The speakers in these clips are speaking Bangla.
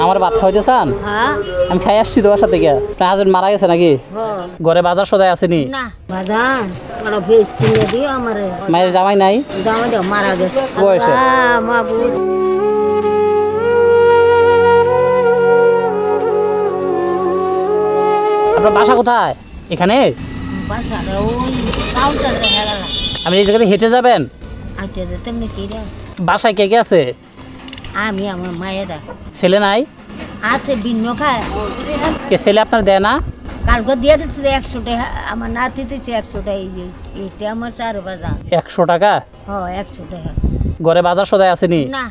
আমার ভাত খাওয়াইতে চান? হ্যাঁ আমি খাই আসছি তো বাসা থেকে। আপনার হাজবেন্ড মারা গেছে নাকি? হ্যাঁ ঘরে বাজার সদাই আসেনি? না বাজান বড় ভেজ কিনে দিও আমারে। মায়ের জামাই নাই? জামাই দাও মারা গেছে। বয়সে? আল্লাহ মাবুদ। আপনার বাসা কোথায়? এখানে? বাসাটা ওই কাউন্টারে হয়ে গেল। আমি এই জায়গায় হেঁটে যাবেন? আইটা যেতে আমি কি রে? বাসায় কে কে আছে? আমি আমার মায়েরা ছেলে নাই? আছে ভিন্ন খায়। কে ছেলে আপনার দেয় না? কালকে দিয়ে দিচ্ছে 100 টাকা, আমার নাতি দিচ্ছে 100 টাকা। এইটা আমার 4 বাজার। 100 টাকা? হ্যাঁ 100 টাকা। ঘরে বাজার সদাই আসেনি? না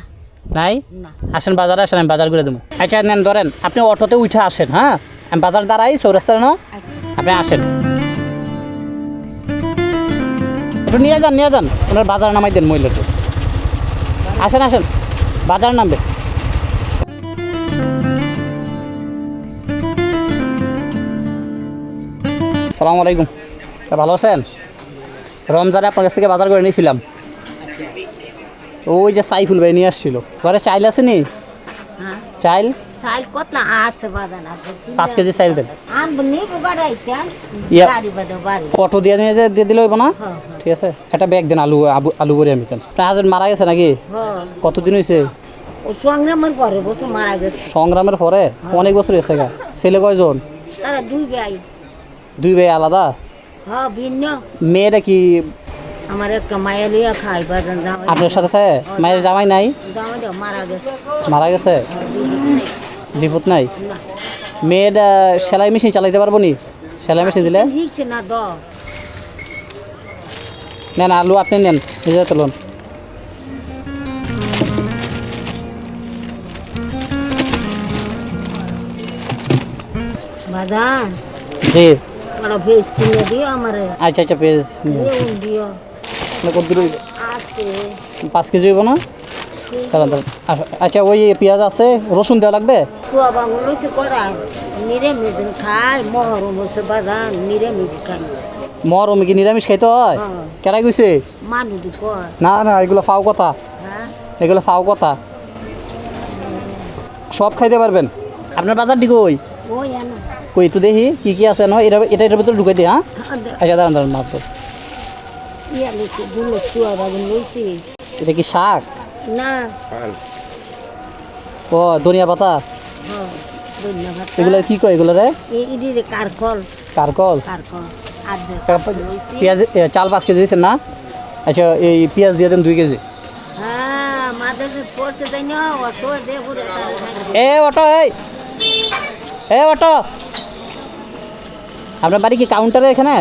নাই? না আসেন বাজারে, আসেন আমি বাজার করে দেবো। আচ্ছা নেন ধরেন, আপনি অটোতে উঠে আসেন। হ্যাঁ আমি বাজার দাঁড়াই চৌরাস্তায় না, আচ্ছা আপনি আসেন। একটু নিয়ে যান ওনার বাজার নামাই দেন মহিলাটা। আসেন আসেন বাজার নামবে। সালামু আলাইকুম, ভালো আছেন? রমজানে আপনার কাছ থেকে বাজার করে নিয়েছিলাম। ওই যে সাইফুল ভাই নিয়ে আসছিল। ঘরে চাইল আছে নি? হ্যাঁ চাইল সাইল কত আছে বাজার আছে। 5 কেজি চাইল দেন। আনব নিব গাড়াইতেন ইয়া। গাড়ি বাদে বাড়ি। অটো দিয়ে দিয়ে দিলে হইব না? হ্যাঁ ঠিক আছে, একটা ব্যাগ দেন। আলু করে আমি দেন। আপনার হাজবেন্ড মারা গেছে নাকি? হ্যাঁ কতদিন হয়েছে? ও সংগ্রামের পরে বছর মারা গেছে। সংগ্রামের পরে? অনেক বছর হয়েছে গা। ছেলে কয়জন? তারা 2 ভাই। 2 ভাই আলাদা? হ্যাঁ ভিন্ন। মেয়েটা কি আমার একটা মায়ের লিয়া খাই বাজান জামাই। আপনার সাথে থাকে? মায়ের জামাই নাই? জামাই দাও মারা গেছে। মারা গেছে? বিপদ নাই? না মেয়েটা সেলাই মেশিন চালাইতে পারবো নি? সেলাই মেশিন দিলে? ঠিকছে না দ। নেন আলু আপনি নেন, নিজে তুলুন। বাজান জি বড় ভেজ কিনে দিও আমারে। আচ্ছা আচ্ছা পেজ দিও কত দূর? আছে 5 কেজি হইব না? দাঁড়ান দাঁড়ান। আচ্ছা ওই পেঁয়াজ আছে, রসুন দেওয়া লাগবে? চুয়া বাঙুল হয়েছে করা নিরামিষ খাই। মহরম হচ্ছে বাজান নিরামিষ খাই। মরমে কি নিরামিষ খাইতে হয়? হ্যাঁ। কেরাই কইছে? মানুষ কয়। না না, এগুলো ফাও কথা, হ্যাঁ এগুলো ফাও কথা। সব খাইতে পারবেন। আপনার বাজারটি কই? ওই আনো। কই একটু দেখি কি কি আছে। না এটা এটার ভিতরে ঢুকাই দিই। হ্যাঁ আচ্ছা দাঁড়ান দাঁড়ান মাপ। ইয়া লইছে দুলো চুয়া বাগুন লইছে। এটা কি শাক? না ও ধনিয়া পাতা। হ্যাঁ ধন্যবাদ। এগুলো কি কয় এগুলো রে? ইডি রে কারকল। কারকল। কারকল আর পেঁয়াজ চাল 5 কেজি দিয়েছেন না? আচ্ছা এই পেঁয়াজ দিয়ে দেন 2 কেজি। হ্যাঁ মাদ্রাসা পড়ছে তাই না অটো দে পুরো। এ অটো, অটো, আপনার বাড়ি কি কাউন্টারে এখানে?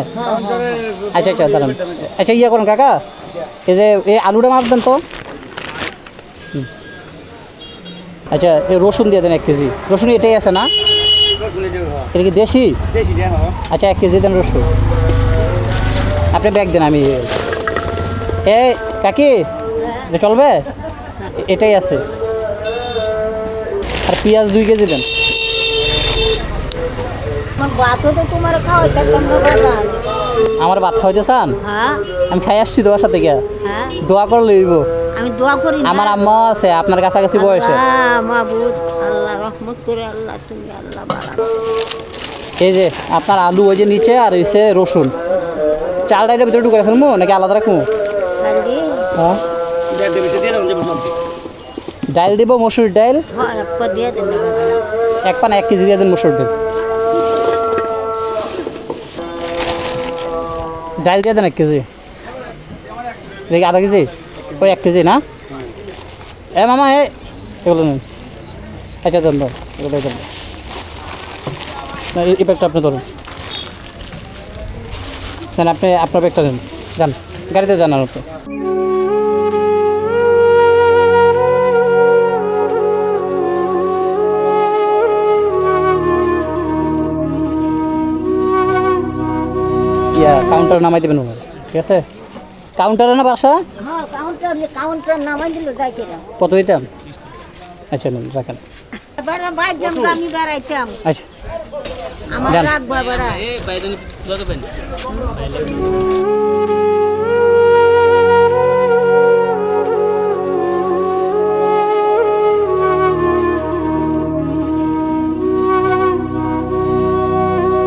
আচ্ছা আচ্ছা দাঁড়ান। আচ্ছা ইয়ে করুন কাকা, এই যে এই আলুটা মাছ দেন তো। আচ্ছা এই রসুন দিয়ে দেন 1 কেজি। রসুন এটাই আছে না? এটা কি দেশি? আচ্ছা 1 কেজি দেন রসুন। আপনি ব্যাগ দেন। আমি এ কাকি এটা চলবে? এটাই আছে। আর পেঁয়াজ 2 কেজি দেন। বাতো তো তোমার খাওয়াই থাকতাম না বাজান। আমার ভাত খাওয়াইতে চান? হ্যাঁ আমি খাই আসছি তো বাসা থেকে। হ্যাঁ দোয়া করে লইব। আমি দোয়া করি না। আমার আম্মা আছে আপনার কাছাকাছি বয়সে। আল্লাহ মাবুদ আল্লাহ রহমত করে আল্লাহ তুমি আল্লাহ বাড়া। এই যে আপনার আলু ওই যে নিচে, আর হইছে রসুন। চাল ডাইলের ভিতরে ঢুকে ফেলবো নাকি আলাদা রাখবো? খালি হ্যাঁ ডাইল দিব, মসুর ডাইল হয় একটা দিয়ে দেন না বাজান। 1 পান 1 কেজি দিয়ে দেন মসুর ডাইল। ডাইল দিয়ে দেন 1 কেজি। দেখি আধা কেজি, ওই 1 কেজি না? এ মামা এগুলো নেন। আচ্ছা দেন দাও, এগুলো দেন। এই ব্যাগটা আপনি ধরুন। দেন আপনি আপনার ব্যাগটা দেন। যান গাড়িতে যান। আর আপনি কাউন্টার নামাই দেবেন ওনার, ঠিক আছে? কাউন্টারে না বাসা? হ্যাঁ কাউন্টার নামাই দিল যাইতে না। কত দিতাম? আচ্ছা নেন রাখেন। বেড়া বাইর যাম আমি বেড়াইতাম। আচ্ছা আমার যান। রাখবা বেড়া।